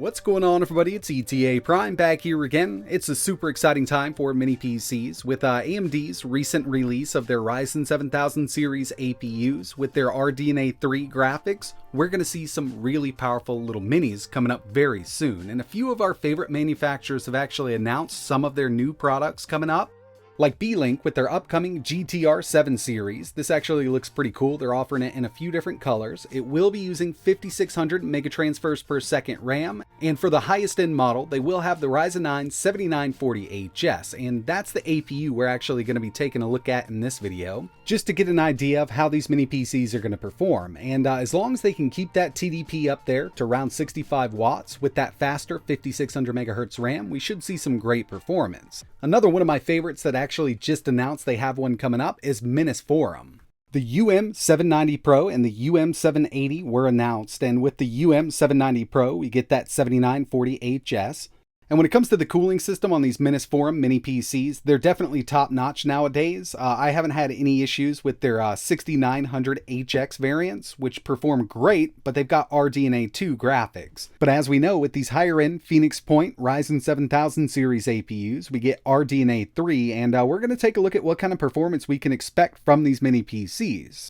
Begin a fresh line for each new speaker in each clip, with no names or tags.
What's going on, everybody? It's ETAPRIME back here again. It's a super exciting time for mini PCs with AMD's recent release of their Ryzen 7000 series APUs with their RDNA3 graphics. We're going to see some really powerful little minis coming up very soon, and a few of our favorite manufacturers have actually announced some of their new products coming up. Like B-Link with their upcoming GTR 7 series. This actually looks pretty cool. They're offering it in a few different colors. It will be using 5600 megatransfers per second RAM, and for the highest end model, they will have the Ryzen 9 7940HS, and that's the APU we're actually going to be taking a look at in this video, just to get an idea of how these mini PCs are going to perform. And as long as they can keep that TDP up there to around 65 watts with that faster 5600 megahertz RAM, we should see some great performance. Another one of my favorites that actually just announced they have one coming up is Menace Forum. The UM790 Pro and the UM780 were announced, and with the UM790 Pro we get that 7940HS. And when it comes to the cooling system on these Menace Forum mini PCs, they're definitely top notch nowadays. I haven't had any issues with their 6900HX variants, which perform great, but they've got RDNA2 graphics. But as we know, with these higher end Phoenix Point Ryzen 7000 series APUs, we get RDNA3, and we're going to take a look at what kind of performance we can expect from these mini PCs.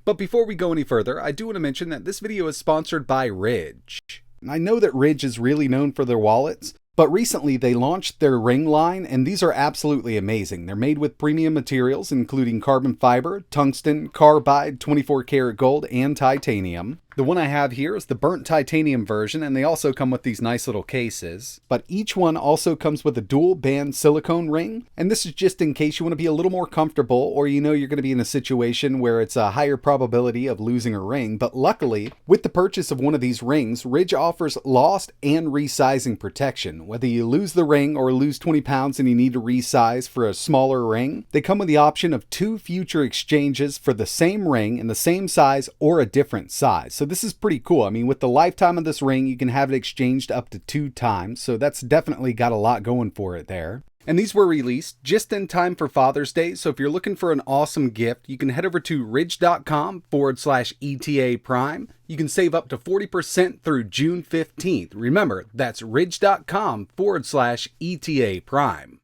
But before we go any further, I do want to mention that this video is sponsored by Ridge. I know that Ridge is really known for their wallets, but recently they launched their ring line, and these are absolutely amazing. They're made with premium materials including carbon fiber, tungsten, carbide, 24 karat gold, and titanium. The one I have here is the burnt titanium version, and they also come with these nice little cases. But each one also comes with a dual band silicone ring, and this is just in case you want to be a little more comfortable, or you know you're going to be in a situation where it's a higher probability of losing a ring. But luckily, with the purchase of one of these rings, Ridge offers lost and resizing protection. Whether you lose the ring or lose 20 pounds and you need to resize for a smaller ring, they come with the option of 2 future exchanges for the same ring in the same size or a different size. So this is pretty cool. I mean, with the lifetime of this ring, you can have it exchanged up to 2 times. So that's definitely got a lot going for it there. And these were released just in time for Father's Day. So if you're looking for an awesome gift, you can head over to ridge.com/ETAPRIME. You can save up to 40% through June 15th. Remember, that's ridge.com/ETAPRIME.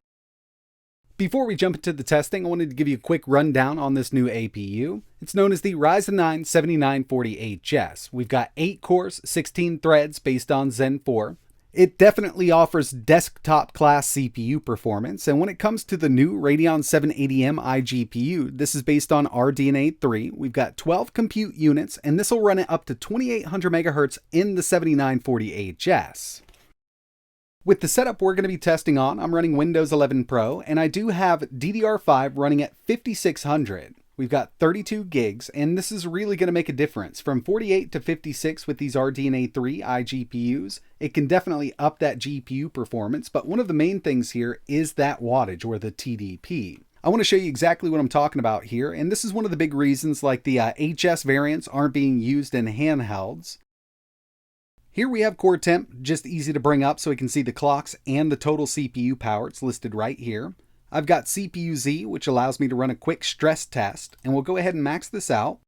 Before we jump into the testing, I wanted to give you a quick rundown on this new APU. It's known as the Ryzen 9 7940HS. We've got 8 cores, 16 threads based on Zen 4. It definitely offers desktop class CPU performance, and when it comes to the new Radeon 780M iGPU, this is based on RDNA3. We've got 12 compute units, and this will run it up to 2800 MHz in the 7940HS. With the setup we're going to be testing on, I'm running Windows 11 Pro, and I do have DDR5 running at 5600. We've got 32 gigs, and this is really going to make a difference. From 48 to 56 with these RDNA3 iGPUs, it can definitely up that GPU performance, but one of the main things here is that wattage, or the TDP. I want to show you exactly what I'm talking about here, and this is one of the big reasons like the HS variants aren't being used in handhelds. Here we have core temp, just easy to bring up so we can see the clocks and the total CPU power. It's listed right here. I've got CPU-Z, which allows me to run a quick stress test, and we'll go ahead and max this out.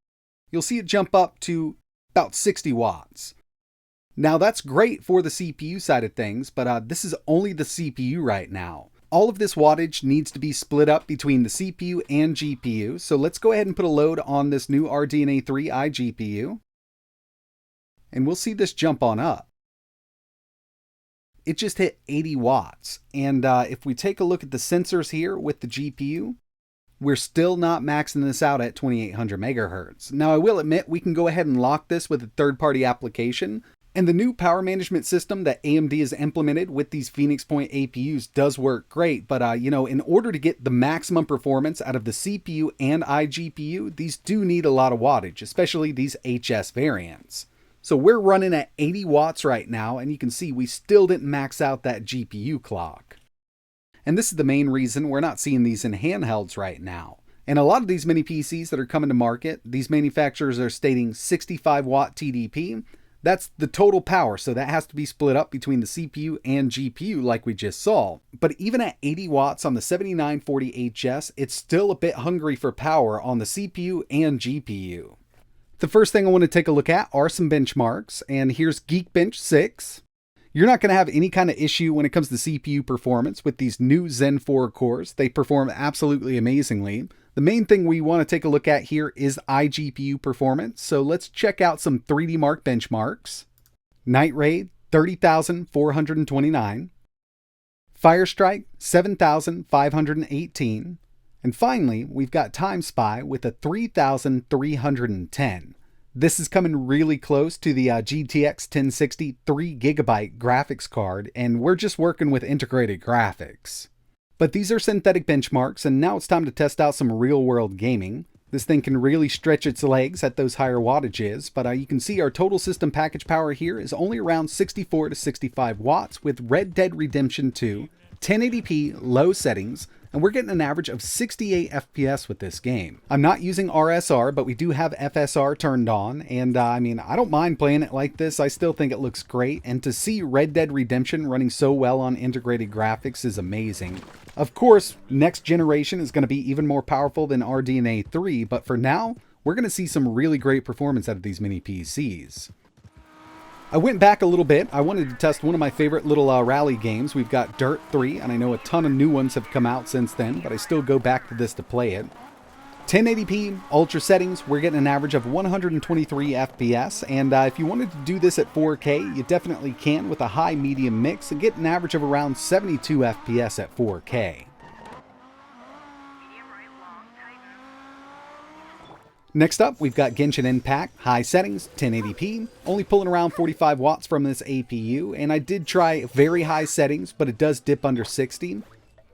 You'll see it jump up to about 60 watts. Now that's great for the CPU side of things, but this is only the CPU right now. All of this wattage needs to be split up between the CPU and GPU, so let's go ahead and put a load on this new RDNA3 iGPU. And we'll see this jump on up. It just hit 80 watts. And if we take a look at the sensors here with the GPU, we're still not maxing this out at 2800 megahertz. Now I will admit we can go ahead and lock this with a third-party application. And the new power management system that AMD has implemented with these Phoenix Point APUs does work great. But you know, in order to get the maximum performance out of the CPU and iGPU, these do need a lot of wattage, especially these HS variants. So we're running at 80 watts right now, and you can see we still didn't max out that GPU clock. And this is the main reason we're not seeing these in handhelds right now. And a lot of these mini PCs that are coming to market, these manufacturers are stating 65 watt TDP. That's the total power, so that has to be split up between the CPU and GPU like we just saw. But even at 80 watts on the 7940HS, it's still a bit hungry for power on the CPU and GPU. The first thing I want to take a look at are some benchmarks, and here's Geekbench 6. You're not going to have any kind of issue when it comes to CPU performance with these new Zen 4 cores. They perform absolutely amazingly. The main thing we want to take a look at here is iGPU performance. So let's check out some 3D Mark benchmarks. Night Raid, 30,429. Firestrike, 7,518. And finally, we've got Time Spy with a 3,310. This is coming really close to the GTX 1060 3GB graphics card, and we're just working with integrated graphics. But these are synthetic benchmarks, and now it's time to test out some real-world gaming. This thing can really stretch its legs at those higher wattages, but you can see our total system package power here is only around 64 to 65 watts with Red Dead Redemption 2, 1080p low settings, and we're getting an average of 68 FPS with this game. I'm not using RSR, but we do have FSR turned on, and I don't mind playing it like this. I still think it looks great, and to see Red Dead Redemption running so well on integrated graphics is amazing. Of course, next generation is going to be even more powerful than RDNA3, but for now, we're going to see some really great performance out of these mini PCs. I went back a little bit. I wanted to test one of my favorite little rally games. We've got Dirt 3, and I know a ton of new ones have come out since then, but I still go back to this to play it. 1080p, ultra settings, we're getting an average of 123 FPS, and if you wanted to do this at 4K, you definitely can with a high-medium mix and get an average of around 72 FPS at 4K. Next up, we've got Genshin Impact, high settings, 1080p, only pulling around 45 watts from this APU, and I did try very high settings, but it does dip under 60.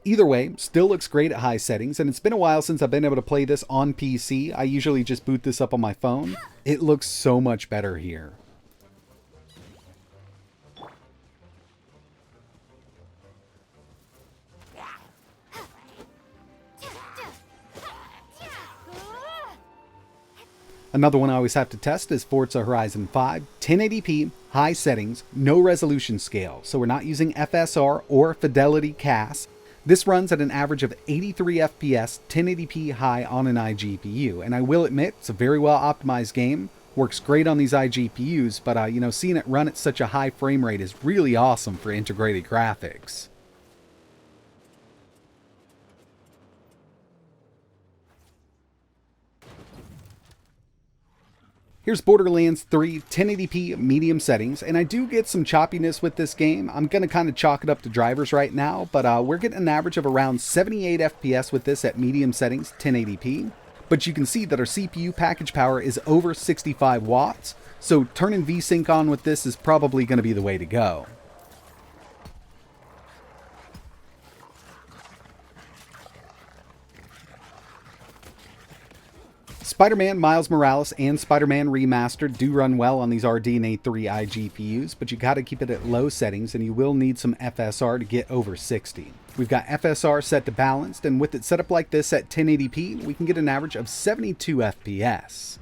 Either way, still looks great at high settings, and it's been a while since I've been able to play this on PC. I usually just boot this up on my phone. It looks so much better here. Another one I always have to test is Forza Horizon 5, 1080p, high settings, no resolution scale, so we're not using FSR or Fidelity CAS. This runs at an average of 83 FPS, 1080p high on an iGPU, and I will admit it's a very well optimized game, works great on these iGPUs, but seeing it run at such a high frame rate is really awesome for integrated graphics. Here's Borderlands 3, 1080p medium settings, and I do get some choppiness with this game. I'm going to kind of chalk it up to drivers right now, but we're getting an average of around 78 FPS with this at medium settings, 1080p. But you can see that our CPU package power is over 65 watts, so turning VSync on with this is probably going to be the way to go. SpiderMan Miles Morales and SpiderMan Remastered do run well on these RDNA3 iGPUs, but you got to keep it at low settings and you will need some FSR to get over 60. We've got FSR set to balanced, and with it set up like this at 1080p, we can get an average of 72 FPS.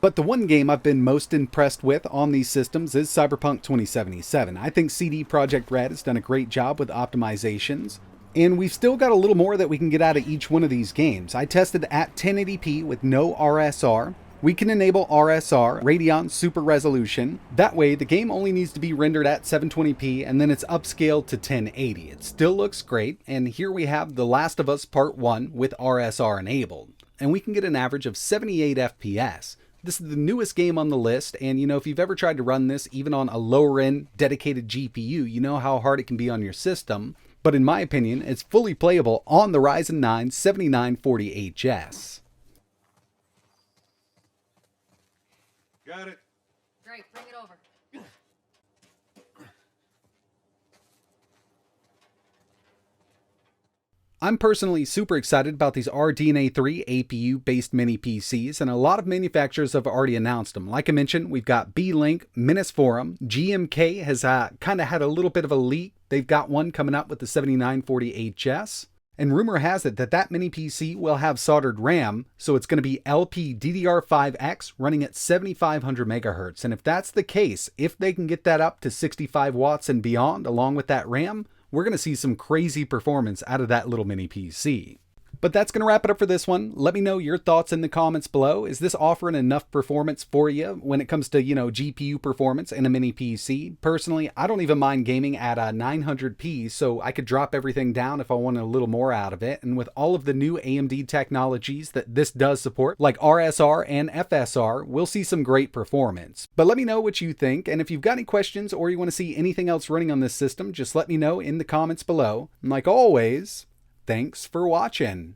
But the one game I've been most impressed with on these systems is Cyberpunk 2077. I think CD Projekt Red has done a great job with optimizations. And we've still got a little more that we can get out of each one of these games. I tested at 1080p with no RSR. We can enable RSR, Radeon Super Resolution. That way, the game only needs to be rendered at 720p and then it's upscaled to 1080. It still looks great, and here we have The Last of Us Part 1 with RSR enabled. And we can get an average of 78 FPS. This is the newest game on the list, and if you've ever tried to run this even on a lower end dedicated GPU, you know how hard it can be on your system. But in my opinion, it's fully playable on the Ryzen 9 7940HS.
Got it.
Great, bring it over.
I'm personally super excited about these RDNA3 APU based mini PCs, and a lot of manufacturers have already announced them. Like I mentioned, we've got B-Link, Menace Forum, GMK has kind of had a little bit of a leak. They've got one coming up with the 7940HS. And rumor has it that that mini PC will have soldered RAM, so it's going to be LPDDR5X running at 7500 MHz. And if that's the case, if they can get that up to 65 watts and beyond along with that RAM, we're going to see some crazy performance out of that little mini PC. But that's going to wrap it up for this one. Let me know your thoughts in the comments below. Is this offering enough performance for you when it comes to, GPU performance in a mini PC? Personally, I don't even mind gaming at 900p, so I could drop everything down if I wanted a little more out of it. And with all of the new AMD technologies that this does support, like RSR and FSR, we'll see some great performance. But let me know what you think, and if you've got any questions or you want to see anything else running on this system, just let me know in the comments below. And like always, thanks for watching.